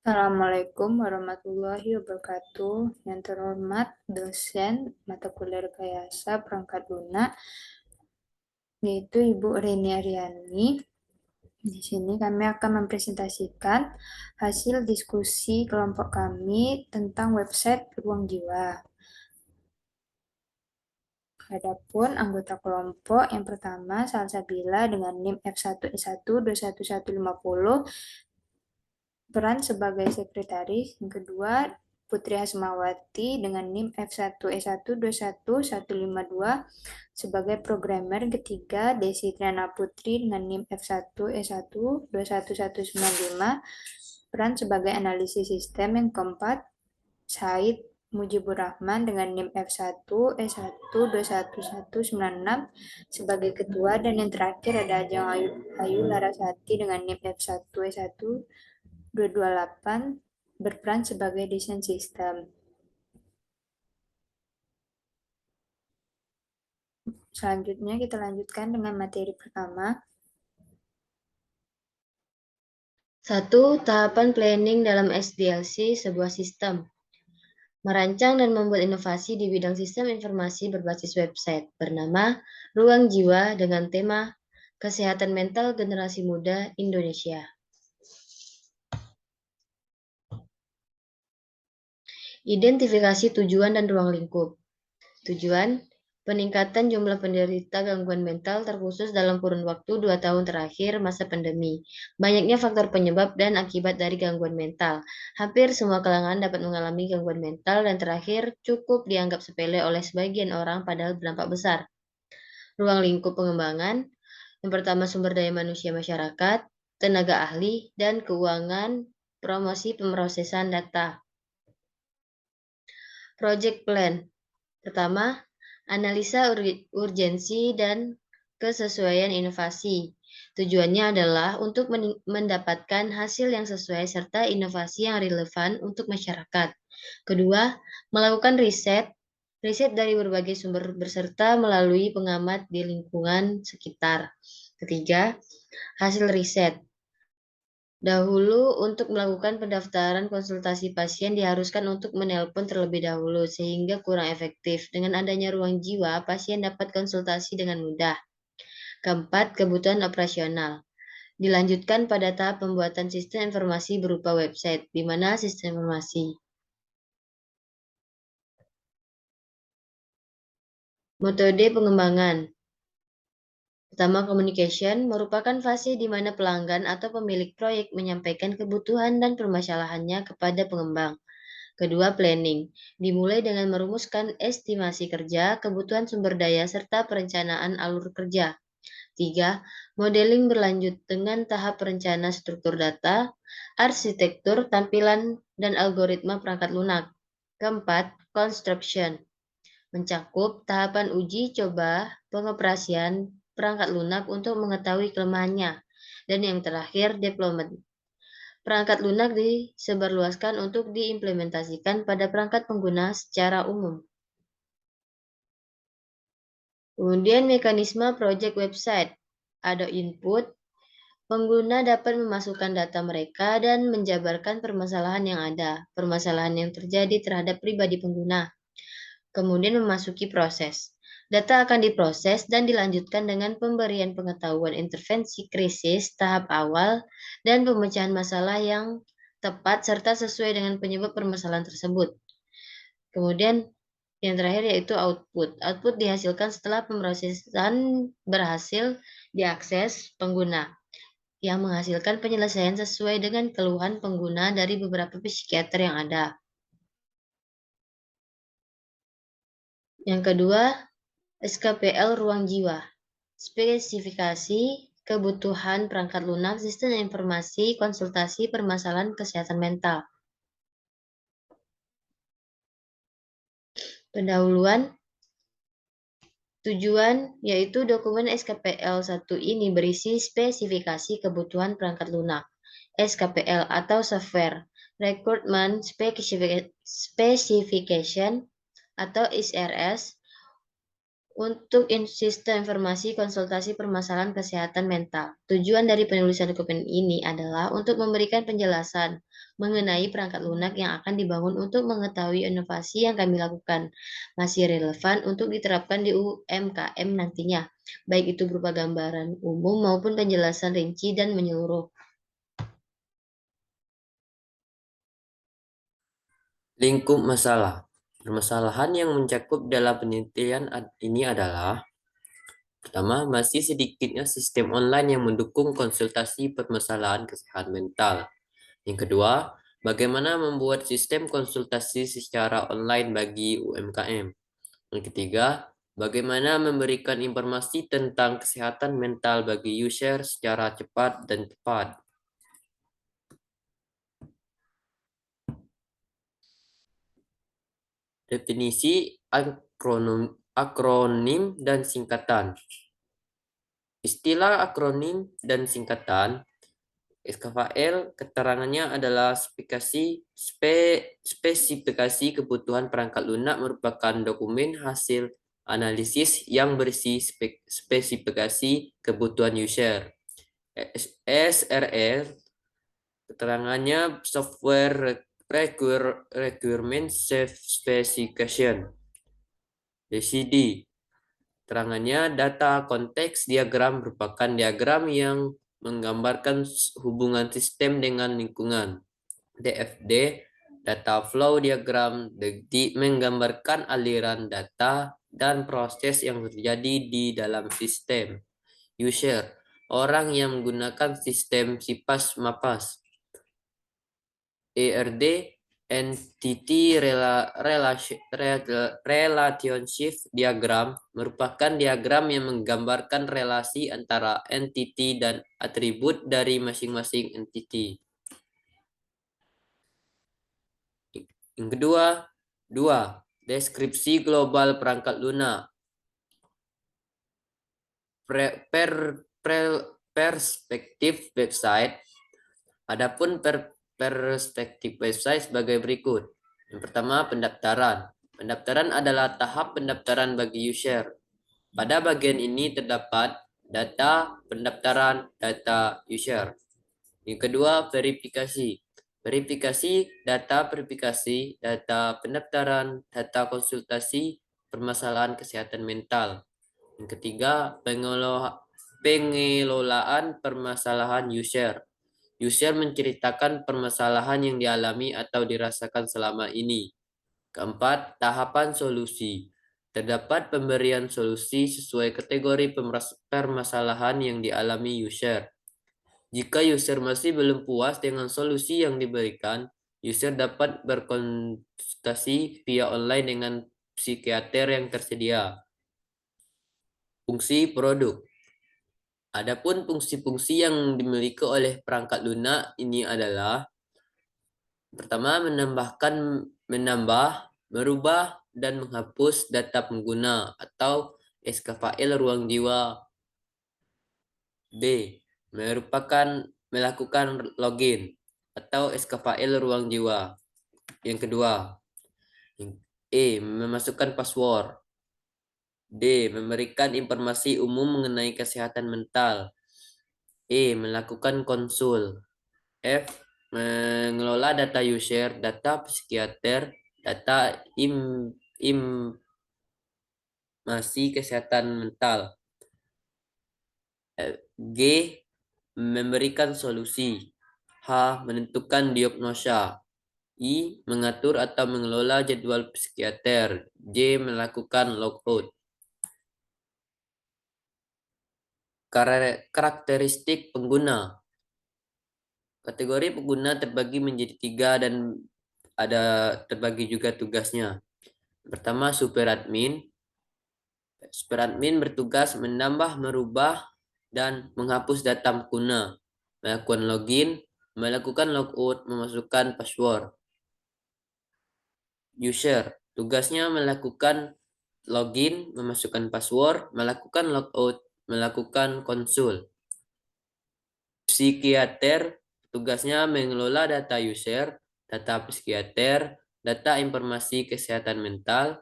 Assalamualaikum warahmatullahi wabarakatuh. Yang terhormat dosen mata kuliah rekayasa perangkat lunak, yaitu Ibu Reni Aryani. Di sini kami akan mempresentasikan hasil diskusi kelompok kami tentang website Ruang Jiwa. Adapun anggota kelompok yang pertama Salsabila dengan NIM F1E1 21150 peran sebagai sekretaris. Yang kedua, Putri Asmawati dengan NIM F1E1 21152 sebagai programmer. Yang ketiga, Desi Triana Putri dengan NIM F1E1 21195 peran sebagai analisis sistem. Yang keempat, Said Mujibur Rahman dengan NIM F1E1 21196 sebagai ketua, dan yang terakhir ada Ajeng Ayu Larasati dengan NIM F1E1 228 berperan sebagai desain sistem. Selanjutnya kita lanjutkan dengan materi pertama. 1. Tahapan planning dalam SDLC sebuah sistem. Merancang dan membuat inovasi di bidang sistem informasi berbasis website bernama Ruang Jiwa dengan tema Kesehatan Mental Generasi Muda Indonesia. Identifikasi tujuan dan ruang lingkup. Tujuan, peningkatan jumlah penderita gangguan mental terkhusus dalam kurun waktu 2 tahun terakhir masa pandemi. Banyaknya faktor penyebab dan akibat dari gangguan mental. Hampir semua kalangan dapat mengalami gangguan mental dan terakhir cukup dianggap sepele oleh sebagian orang padahal berdampak besar. Ruang lingkup pengembangan, yang pertama sumber daya manusia masyarakat, tenaga ahli, dan keuangan promosi pemrosesan data. Project Plan. Pertama, analisa urgensi dan kesesuaian inovasi. Tujuannya adalah untuk mendapatkan hasil yang sesuai serta inovasi yang relevan untuk masyarakat. Kedua, melakukan riset dari berbagai sumber beserta melalui pengamat di lingkungan sekitar. Ketiga, hasil riset. Dahulu, untuk melakukan pendaftaran konsultasi pasien diharuskan untuk menelpon terlebih dahulu, sehingga kurang efektif. Dengan adanya ruang jiwa, pasien dapat konsultasi dengan mudah. Keempat, kebutuhan operasional. Dilanjutkan pada tahap pembuatan sistem informasi berupa website, di mana sistem informasi. Metode pengembangan. Pertama, communication merupakan fase di mana pelanggan atau pemilik proyek menyampaikan kebutuhan dan permasalahannya kepada pengembang. Kedua, planning. Dimulai dengan merumuskan estimasi kerja, kebutuhan sumber daya, serta perencanaan alur kerja. Tiga, modeling berlanjut dengan tahap perencana struktur data, arsitektur, tampilan, dan algoritma perangkat lunak. Keempat, construction. Mencakup tahapan uji coba pengoperasian perangkat lunak untuk mengetahui kelemahannya. Dan yang terakhir, deployment. Perangkat lunak disebarluaskan untuk diimplementasikan pada perangkat pengguna secara umum. Kemudian mekanisme project website. Ada input, pengguna dapat memasukkan data mereka dan menjabarkan permasalahan yang ada, permasalahan yang terjadi terhadap pribadi pengguna. Kemudian memasuki proses. Data akan diproses dan dilanjutkan dengan pemberian pengetahuan intervensi krisis tahap awal dan pemecahan masalah yang tepat serta sesuai dengan penyebab permasalahan tersebut. Kemudian yang terakhir yaitu output. Output dihasilkan setelah pemrosesan berhasil diakses pengguna, yang menghasilkan penyelesaian sesuai dengan keluhan pengguna dari beberapa psikiater yang ada. Yang kedua, SKPL Ruang Jiwa. Spesifikasi kebutuhan perangkat lunak sistem informasi konsultasi permasalahan kesehatan mental. Pendahuluan. Tujuan yaitu dokumen SKPL 1 ini berisi spesifikasi kebutuhan perangkat lunak, SKPL atau Software Requirement Specification atau SRS, untuk sistem informasi konsultasi permasalahan kesehatan mental. Tujuan dari penulisan dokumen ini adalah untuk memberikan penjelasan mengenai perangkat lunak yang akan dibangun untuk mengetahui inovasi yang kami lakukan masih relevan untuk diterapkan di UMKM nantinya, baik itu berupa gambaran umum maupun penjelasan rinci dan menyeluruh. Lingkup masalah. Permasalahan yang mencakup dalam penelitian ini adalah: pertama, masih sedikitnya sistem online yang mendukung konsultasi permasalahan kesehatan mental. Yang kedua, bagaimana membuat sistem konsultasi secara online bagi UMKM. Yang ketiga, bagaimana memberikan informasi tentang kesehatan mental bagi user secara cepat dan tepat. Definisi akronim dan singkatan. Istilah akronim dan singkatan SKVL keterangannya adalah spesifikasi kebutuhan perangkat lunak merupakan dokumen hasil analisis yang berisi spesifikasi kebutuhan user. SRL keterangannya Software Requirement Specification. DCD keterangannya data konteks diagram merupakan diagram yang menggambarkan hubungan sistem dengan lingkungan. DFD data flow diagram menggambarkan aliran data dan proses yang terjadi di dalam sistem. User orang yang menggunakan sistem SIPAS MAPAS. ERD Entity Relationship Diagram merupakan diagram yang menggambarkan relasi antara entity dan atribut dari masing-masing entity. Yang kedua, deskripsi global perangkat lunak. Perspektif website. Adapun perspektif website sebagai berikut. Yang pertama, pendaftaran. Pendaftaran adalah tahap pendaftaran bagi user. Pada bagian ini terdapat data pendaftaran, data user. Yang kedua, verifikasi. Verifikasi, data pendaftaran, data konsultasi, permasalahan kesehatan mental. Yang ketiga, pengelolaan permasalahan user. User menceritakan permasalahan yang dialami atau dirasakan selama ini. Keempat, tahapan solusi. Terdapat pemberian solusi sesuai kategori permasalahan yang dialami user. Jika user masih belum puas dengan solusi yang diberikan, user dapat berkonsultasi via online dengan psikiater yang tersedia. Fungsi produk. Adapun fungsi-fungsi yang dimiliki oleh perangkat lunak ini adalah: pertama, menambah, merubah, dan menghapus data pengguna atau SKFile ruang jiwa. B. Melakukan login atau SKFile ruang jiwa. Yang kedua. E. Memasukkan password. D. Memberikan informasi umum mengenai kesehatan mental. E. Melakukan konsul. F. Mengelola data user, data psikiater, data masih kesehatan mental. G. Memberikan solusi. H. Menentukan diagnosa. I. Mengatur atau mengelola jadwal psikiater. J. Melakukan logout. Karakteristik pengguna. Kategori pengguna terbagi menjadi 3 dan ada terbagi juga tugasnya. Pertama, super admin. Super admin bertugas menambah, merubah, dan menghapus data pengguna, melakukan login, melakukan logout, memasukkan password. User, tugasnya melakukan login, memasukkan password, melakukan logout, melakukan konsul. Psikiater, tugasnya mengelola data user, data psikiater, data informasi kesehatan mental,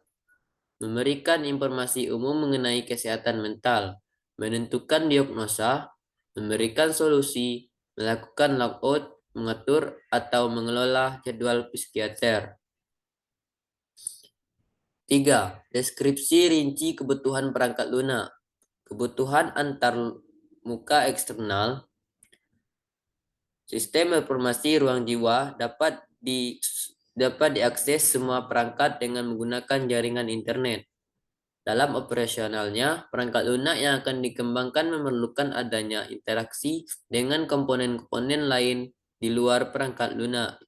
memberikan informasi umum mengenai kesehatan mental, menentukan diagnosa, memberikan solusi, melakukan logout, mengatur atau mengelola jadwal psikiater. 3. Deskripsi rinci kebutuhan perangkat lunak. Kebutuhan antar muka eksternal. Sistem informasi ruang jiwa dapat diakses semua perangkat dengan menggunakan jaringan internet. Dalam operasionalnya, perangkat lunak yang akan dikembangkan memerlukan adanya interaksi dengan komponen-komponen lain di luar perangkat lunak.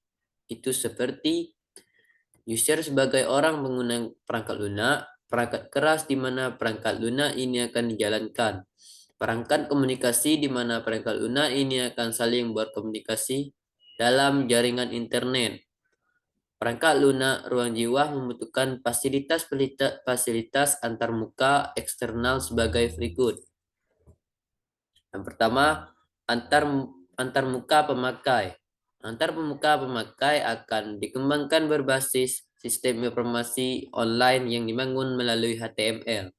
Itu seperti user sebagai orang pengguna perangkat lunak, perangkat keras di mana perangkat lunak ini akan dijalankan, perangkat komunikasi di mana perangkat lunak ini akan saling berkomunikasi dalam jaringan internet. Perangkat lunak ruang jiwa membutuhkan fasilitas antarmuka eksternal sebagai berikut. Yang pertama, antarmuka pemakai. Antarmuka pemakai akan dikembangkan berbasis sistem informasi online yang dibangun melalui HTML.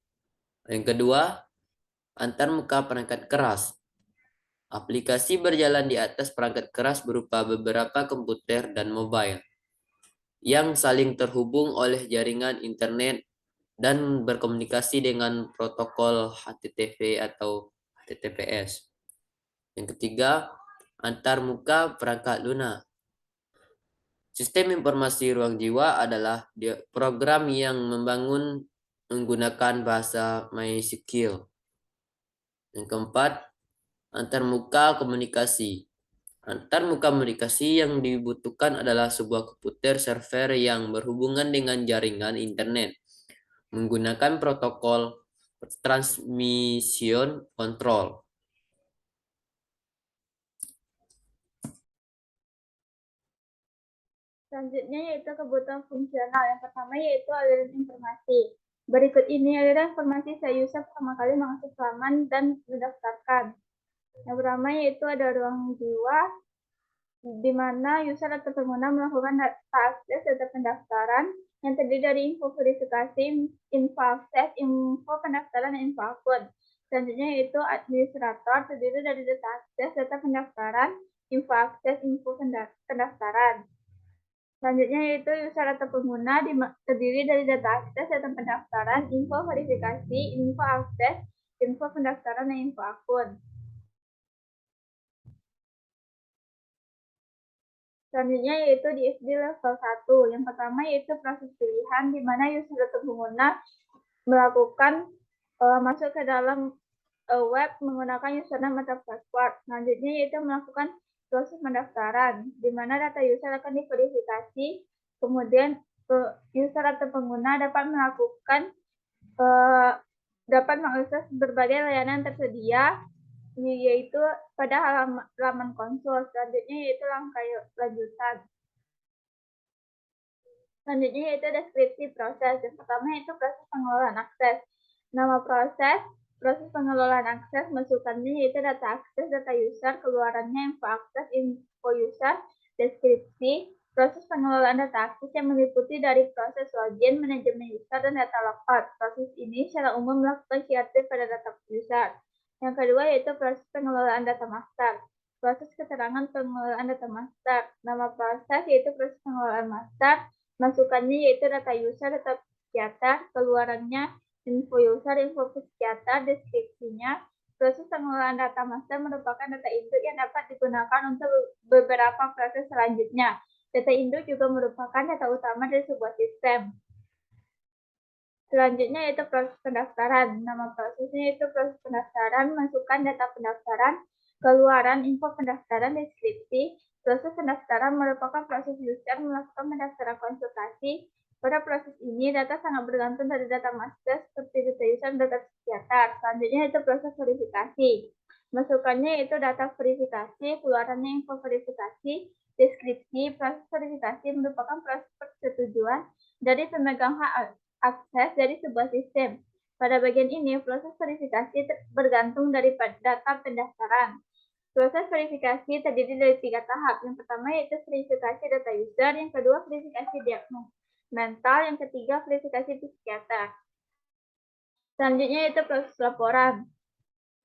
Yang kedua, antarmuka perangkat keras. Aplikasi berjalan di atas perangkat keras berupa beberapa komputer dan mobile yang saling terhubung oleh jaringan internet dan berkomunikasi dengan protokol HTTP atau HTTPS. Yang ketiga, antarmuka perangkat lunak. Sistem informasi ruang jiwa adalah program yang membangun menggunakan bahasa MySQL. Yang keempat, antarmuka komunikasi. Antarmuka komunikasi yang dibutuhkan adalah sebuah komputer server yang berhubungan dengan jaringan internet menggunakan protokol transmission control. Selanjutnya yaitu kebutuhan fungsional. Yang pertama yaitu aliran informasi. Berikut ini aliran informasi user pertama kali mengakses halaman dan mendaftarkan. Yang pertama yaitu ada ruang jiwa, di mana user atau pengguna melakukan akses data pendaftaran yang terdiri dari info verifikasi, info akses, info pendaftaran, dan info akun. Selanjutnya yaitu administrator, terdiri dari data akses, data pendaftaran, info akses, info pendaftaran. Selanjutnya yaitu user atau pengguna, terdiri dari data akses, data pendaftaran, info verifikasi, info akses, info pendaftaran, dan info akun. Selanjutnya yaitu di SD level 1. Yang pertama yaitu proses pilihan, di mana user atau pengguna melakukan masuk ke dalam web menggunakan username atau password. Selanjutnya yaitu melakukan proses pendaftaran, di mana data user akan diverifikasi, kemudian user atau pengguna dapat mengakses berbagai layanan tersedia, yaitu pada halaman konsul. Selanjutnya yaitu langkah lanjutan. Selanjutnya yaitu deskripsi proses. Yang pertama yaitu proses pengelolaan akses. Nama proses pengelolaan akses, masukannya yaitu data akses, data user, keluarannya info akses, info user, deskripsi, proses pengelolaan data akses yang meliputi dari proses login, manajemen user, dan data logout. Proses ini secara umum melakukan CRT pada data user. Yang kedua yaitu proses pengelolaan data master. Proses keterangan pengelolaan data master. Nama proses yaitu proses pengelolaan master, masukannya yaitu data user, data psikiater, keluarannya info user, info psikiater, deskripsinya. Proses pengelolaan data master merupakan data induk yang dapat digunakan untuk beberapa proses selanjutnya. Data induk juga merupakan data utama dari sebuah sistem. Selanjutnya yaitu proses pendaftaran. Nama prosesnya yaitu proses pendaftaran, masukkan data pendaftaran, keluaran info pendaftaran, deskripsi. Proses pendaftaran merupakan proses user melakukan pendaftaran konsultasi. Pada proses ini, data sangat bergantung dari data master seperti data user dan data psikiater. Selanjutnya yaitu proses verifikasi. Masukannya yaitu data verifikasi, keluarannya info verifikasi, deskripsi. Proses verifikasi merupakan proses persetujuan dari pemegang hak akses dari sebuah sistem. Pada bagian ini, proses verifikasi bergantung dari data pendaftaran. Proses verifikasi terdiri dari 3 tahap. Yang pertama yaitu verifikasi data user, yang kedua verifikasi diagnosis mental, yang ketiga verifikasi psikiater. Selanjutnya itu proses laporan.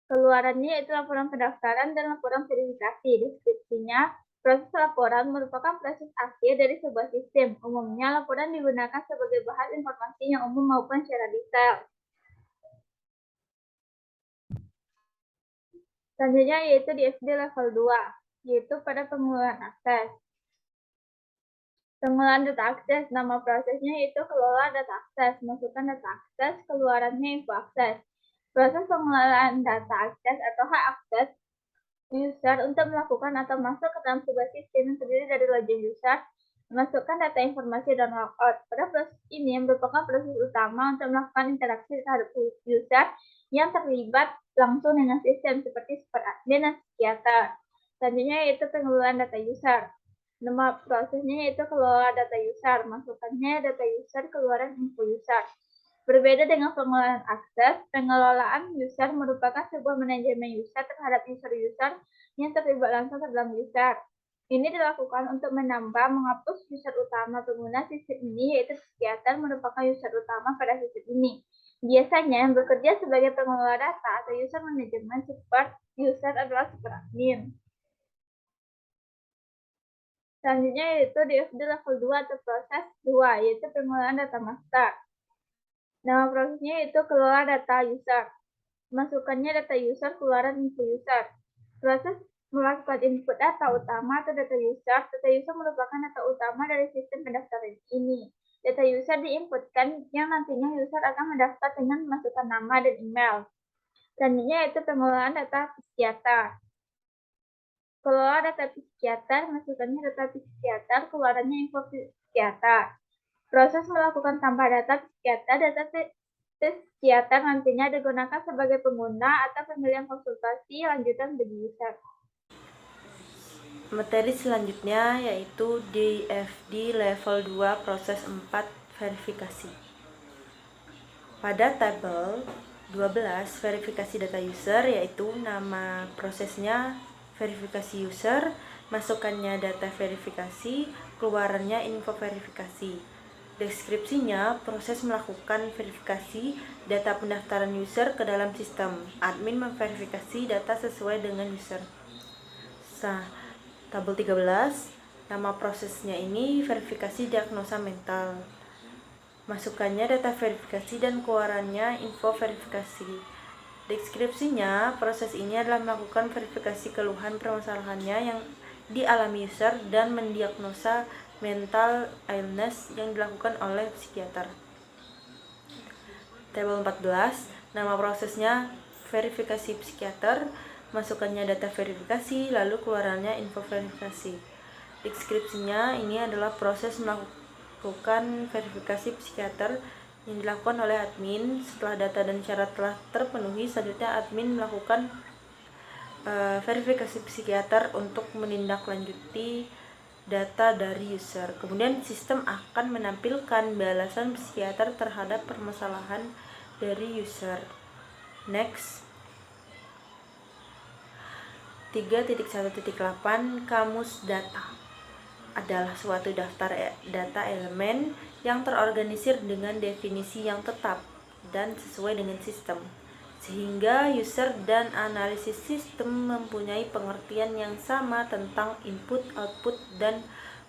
Keluarannya yaitu laporan pendaftaran dan laporan verifikasi. Deskripsinya, proses laporan merupakan proses akhir dari sebuah sistem. Umumnya, laporan digunakan sebagai bahan informasi yang umum maupun secara detail. Selanjutnya yaitu di FD level 2, yaitu pada pengelolaan akses. Pengelolaan data akses, nama prosesnya yaitu kelola data akses, masukkan data akses, keluarannya info akses. Proses pengelolaan data akses atau hak akses user untuk melakukan atau masuk ke dalam sebuah sistem yang terdiri dari login user, memasukkan data informasi dan logout. Pada proses ini merupakan proses utama untuk melakukan interaksi terhadap user yang terlibat langsung dengan sistem seperti super admin dan psikiater. Selanjutnya yaitu pengelolaan data user. Nama prosesnya yaitu kelola data user, masukannya data user, keluaran info user. Berbeda dengan pengelolaan akses, pengelolaan user merupakan sebuah manajemen user terhadap user-user yang terlibat langsung ke dalam user. Ini dilakukan untuk menambah, menghapus user utama pengguna sistem ini, yaitu psikiater merupakan user utama pada sistem ini. Biasanya yang bekerja sebagai pengelola data atau user manajemen support user adalah super admin. Selanjutnya yaitu DFD level 2 atau proses 2, yaitu pengelolaan data master. Nama prosesnya yaitu kelola data user. Masukannya data user, keluaran info user. Proses melakukan input data utama atau data user. Data user merupakan data utama dari sistem pendaftaran ini. Data user diinputkan yang nantinya user akan mendaftar dengan memasukkan nama dan email. Selanjutnya yaitu pengelolaan data psikiater. Kelola data psikiater, masukannya data psikiater, keluarannya info psikiater. Proses melakukan tambah data psikiater, data psikiater nantinya digunakan sebagai pengguna atau pemilihan konsultasi lanjutan bagi user. Materi selanjutnya yaitu DFD level 2 proses 4 verifikasi. Pada tabel 12 verifikasi data user yaitu nama prosesnya verifikasi user, masukannya data verifikasi, keluarannya info verifikasi. Deskripsinya, proses melakukan verifikasi data pendaftaran user ke dalam sistem. Admin memverifikasi data sesuai dengan user. Tabel 13, nama prosesnya ini verifikasi diagnosa mental. Masukannya data verifikasi dan keluarannya info verifikasi. Deskripsinya, proses ini adalah melakukan verifikasi keluhan permasalahannya yang dialami user dan mendiagnosa mental illness yang dilakukan oleh psikiater. Tabel 14, nama prosesnya verifikasi psikiater, masukannya data verifikasi, lalu keluarannya info verifikasi. Deskripsinya, ini adalah proses melakukan verifikasi psikiater yang dilakukan oleh admin. Setelah data dan syarat telah terpenuhi, selanjutnya admin melakukan verifikasi psikiater untuk menindaklanjuti data dari user. Kemudian sistem akan menampilkan balasan psikiater terhadap permasalahan dari user. Next. 3.1.8 Kamus data adalah suatu daftar data elemen yang terorganisir dengan definisi yang tetap dan sesuai dengan sistem, sehingga user dan analisis sistem mempunyai pengertian yang sama tentang input, output, dan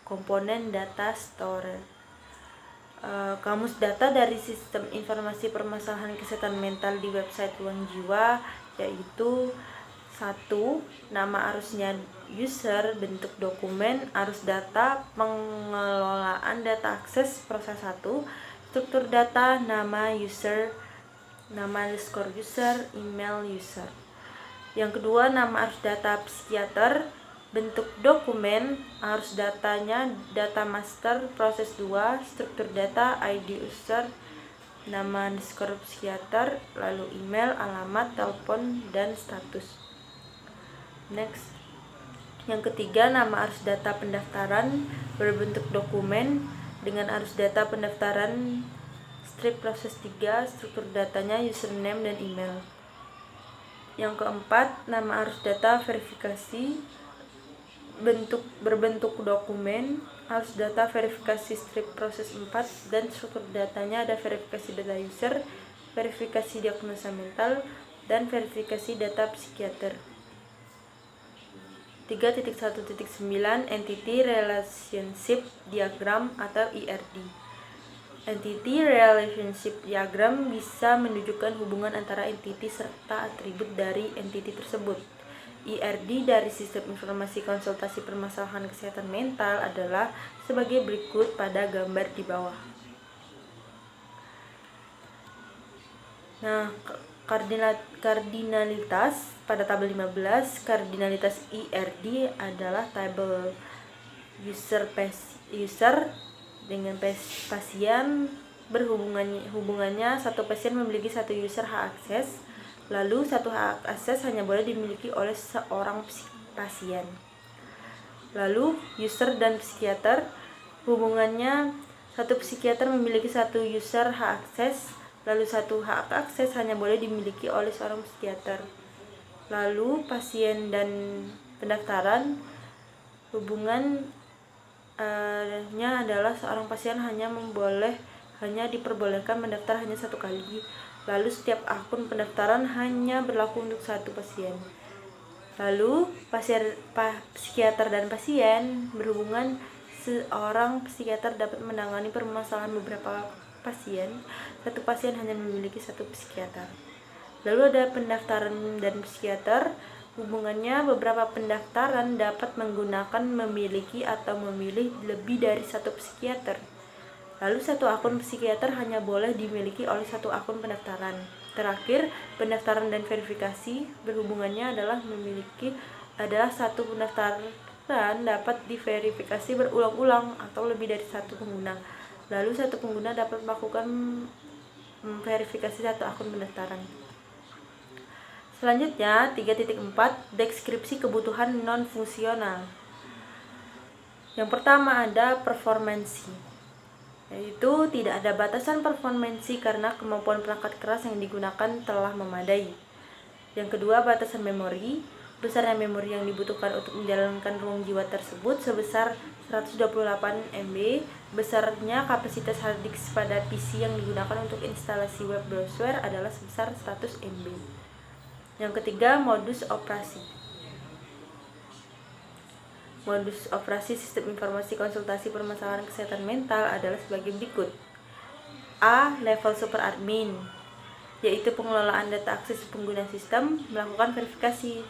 komponen data store. Kamus data dari sistem informasi permasalahan kesehatan mental di website Uang Jiwa yaitu 1. Nama arusnya user, bentuk dokumen, arus data, pengelolaan data akses, proses 1, struktur data, nama user, nama underscore user, email user. Yang kedua, nama arus data psikiater, bentuk dokumen, arus datanya, data master, proses 2, struktur data, ID user, nama underscore psikiater, lalu email, alamat, telepon, dan status. Next. Yang ketiga, nama arus data pendaftaran berbentuk dokumen dengan arus data pendaftaran strip proses 3, struktur datanya username dan email. Yang keempat, nama arus data verifikasi berbentuk dokumen, arus data verifikasi strip proses 4 dan struktur datanya ada verifikasi data user, verifikasi diagnosa mental, dan verifikasi data psikiater. 3.1.9 Entity Relationship Diagram atau ERD. Entity Relationship Diagram bisa menunjukkan hubungan antara entiti serta atribut dari entiti tersebut. ERD dari Sistem Informasi Konsultasi Permasalahan Kesehatan Mental adalah sebagai berikut pada gambar di bawah. Nah, kardinalitas pada tabel 15, kardinalitas ERD adalah tabel user dengan pasien hubungannya satu pasien memiliki satu user hak akses. Lalu satu hak akses hanya boleh dimiliki oleh seorang pasien. Lalu user dan psikiater hubungannya satu psikiater memiliki satu user hak akses. Lalu satu hak akses hanya boleh dimiliki oleh seorang psikiater. Lalu pasien dan pendaftaran hubungannya adalah seorang pasien hanya diperbolehkan mendaftar hanya satu kali. Lalu setiap akun pendaftaran hanya berlaku untuk satu pasien. Lalu psikiater dan pasien berhubungan, seorang psikiater dapat menangani permasalahan beberapa pasien. Satu pasien hanya memiliki satu psikiater. Lalu ada pendaftaran dan psikiater. Hubungannya beberapa pendaftaran dapat menggunakan, memiliki, atau memilih lebih dari satu psikiater. Lalu satu akun psikiater hanya boleh dimiliki oleh satu akun pendaftaran. Terakhir, pendaftaran dan verifikasi berhubungannya adalah satu pendaftaran dapat diverifikasi berulang-ulang atau lebih dari satu pengguna. Lalu satu pengguna dapat melakukan verifikasi satu akun pendaftaran. Selanjutnya, 3.4 deskripsi kebutuhan non-fungsional. Yang pertama ada performansi, yaitu tidak ada batasan performansi karena kemampuan perangkat keras yang digunakan telah memadai. Yang kedua, batasan memori. Besarnya memori yang dibutuhkan untuk menjalankan ruang jiwa tersebut sebesar 128 MB. Besarnya kapasitas hard disk pada PC yang digunakan untuk instalasi web browser adalah sebesar 100 MB. Yang ketiga, modus operasi. Modus operasi Sistem Informasi Konsultasi Permasalahan Kesehatan Mental adalah sebagai berikut. A. Level super admin, yaitu pengelolaan data akses pengguna sistem, melakukan verifikasi.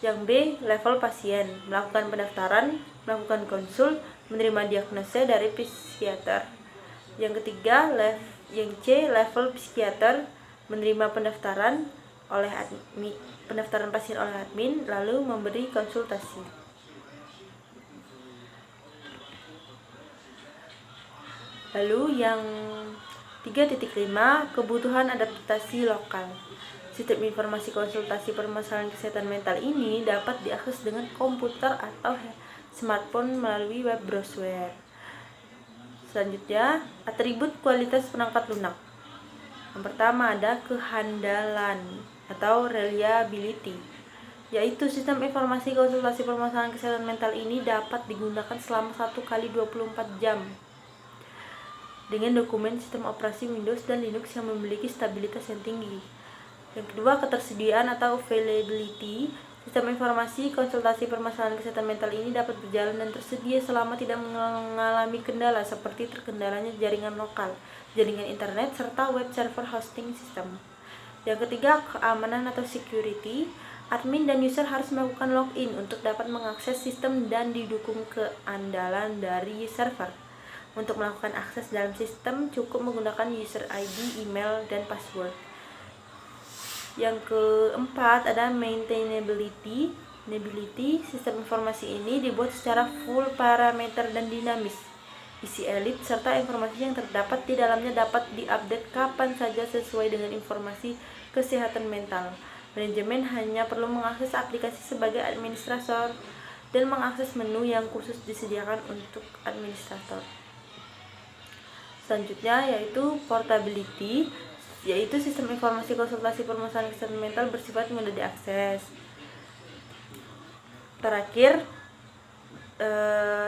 Yang B. Level pasien, melakukan pendaftaran, melakukan konsul, menerima diagnosa dari psikiater. Yang ketiga, yang C. Level psikiater, menerima pendaftaran pasien oleh admin, lalu memberi konsultasi. Lalu yang 3.5 kebutuhan adaptasi lokal. Sistem informasi konsultasi permasalahan kesehatan mental ini dapat diakses dengan komputer atau smartphone melalui web browser. Selanjutnya, atribut kualitas perangkat lunak. Yang pertama ada kehandalan atau reliability, yaitu sistem informasi konsultasi permasalahan kesehatan mental ini dapat digunakan selama 1 kali 24 jam dengan dokumen sistem operasi Windows dan Linux yang memiliki stabilitas yang tinggi. Yang kedua, ketersediaan atau availability. Sistem informasi konsultasi permasalahan kesehatan mental ini dapat berjalan dan tersedia selama tidak mengalami kendala seperti terkendalanya jaringan lokal, jaringan internet, serta web server hosting sistem. Yang ketiga, keamanan atau security. Admin dan user harus melakukan login untuk dapat mengakses sistem dan didukung keandalan dari server. Untuk melakukan akses dalam sistem cukup menggunakan user ID, email, dan password. Yang keempat ada maintainability. Sistem informasi ini dibuat secara full parameter dan dinamis. Isi elit serta informasi yang terdapat di dalamnya dapat diupdate kapan saja sesuai dengan informasi kesehatan mental. Manajemen hanya perlu mengakses aplikasi sebagai administrator dan mengakses menu yang khusus disediakan untuk administrator. Selanjutnya yaitu portability, yaitu sistem informasi konsultasi permasalahan kesehatan mental bersifat mudah diakses. Terakhir,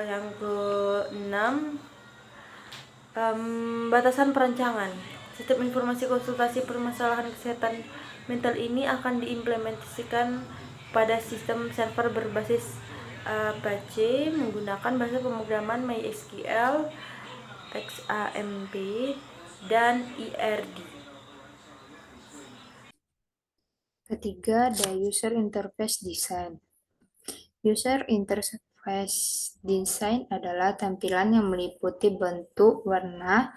yang ke-6, batasan perancangan. Sistem informasi konsultasi permasalahan kesehatan mental ini akan diimplementasikan pada sistem server berbasis Apache menggunakan bahasa pemrograman MySQL, XAMPP, dan IRD. Ketiga, ada user interface design. User interface design adalah tampilan yang meliputi bentuk, warna,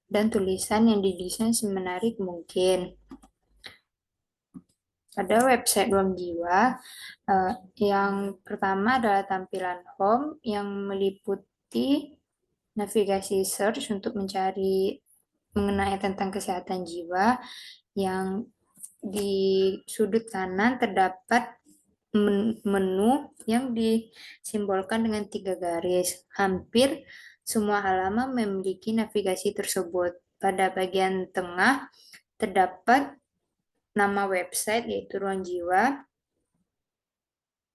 dan tulisan yang didesain semenarik mungkin. Pada website Ruang Jiwa, yang pertama adalah tampilan home yang meliputi navigasi search untuk mencari mengenai tentang kesehatan jiwa. Yang di sudut kanan terdapat menu yang disimbolkan dengan 3 garis. Hampir semua halaman memiliki navigasi tersebut. Pada bagian tengah terdapat nama website yaitu Ruang Jiwa.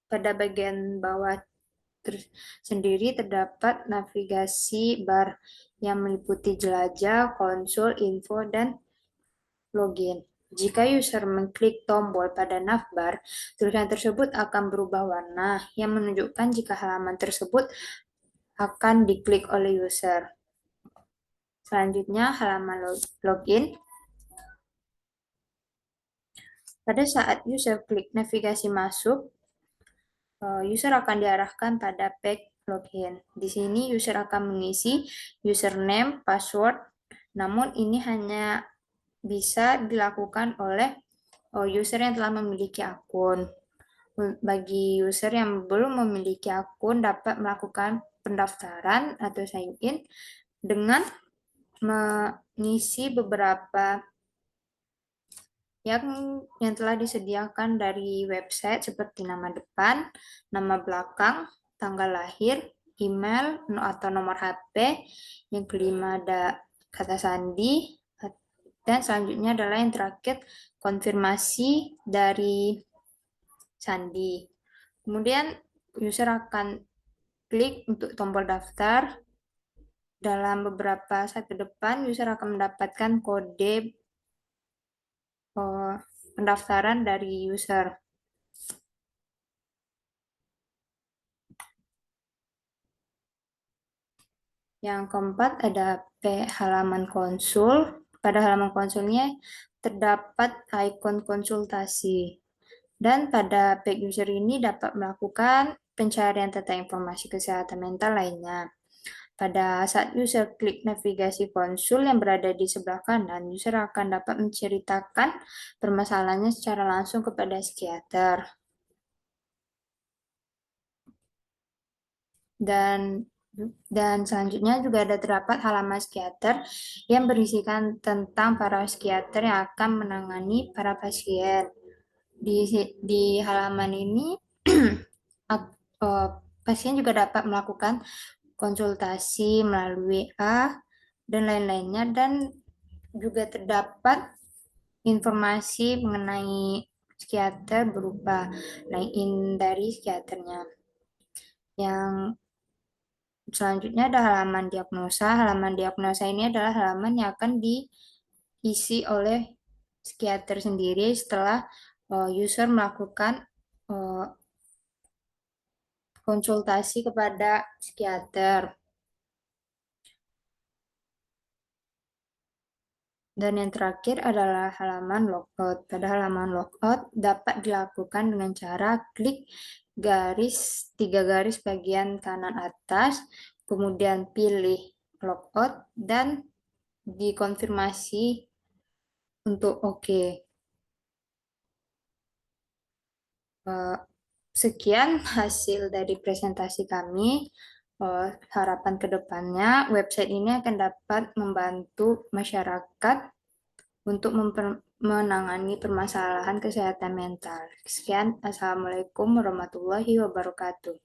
Pada bagian bawah sendiri terdapat navigasi bar yang meliputi jelajah, konsul, info, dan login. Jika user mengklik tombol pada navbar, tulisan tersebut akan berubah warna yang menunjukkan jika halaman tersebut akan diklik oleh user. Selanjutnya, halaman login. Pada saat user klik navigasi masuk, user akan diarahkan pada page login. Di sini user akan mengisi username, password, namun ini hanya bisa dilakukan oleh user yang telah memiliki akun. Bagi user yang belum memiliki akun dapat melakukan pendaftaran atau sign in dengan mengisi beberapa yang telah disediakan dari website seperti nama depan, nama belakang, tanggal lahir, email, atau nomor HP. Yang kelima ada kata sandi, dan selanjutnya adalah yang terakhir konfirmasi dari sandi. Kemudian user akan klik untuk tombol daftar. Dalam beberapa saat ke depan, user akan mendapatkan kode pendaftaran dari user. Yang keempat ada halaman konsul. Pada halaman konsulnya terdapat ikon konsultasi. Dan pada page user ini dapat melakukan pencarian tentang informasi kesehatan mental lainnya. Pada saat user klik navigasi konsul yang berada di sebelah kanan, user akan dapat menceritakan permasalahannya secara langsung kepada psikiater. Dan selanjutnya juga ada terdapat halaman psikiater yang berisikan tentang para psikiater yang akan menangani para pasien. Di halaman ini pasien juga dapat melakukan konsultasi melalui WA dan lain-lainnya, dan juga terdapat informasi mengenai psikiater berupa login dari psikiaternya. Yang selanjutnya ada halaman diagnosa. Halaman diagnosa ini adalah halaman yang akan diisi oleh psikiater sendiri setelah user melakukan konsultasi kepada psikiater. Dan yang terakhir adalah halaman logout. Pada halaman logout dapat dilakukan dengan cara klik tiga garis bagian kanan atas, kemudian pilih logout dan dikonfirmasi untuk OK. Sekian hasil dari presentasi kami. Harapan ke depannya, website ini akan dapat membantu masyarakat untuk menangani permasalahan kesehatan mental. Sekian, Assalamualaikum warahmatullahi wabarakatuh.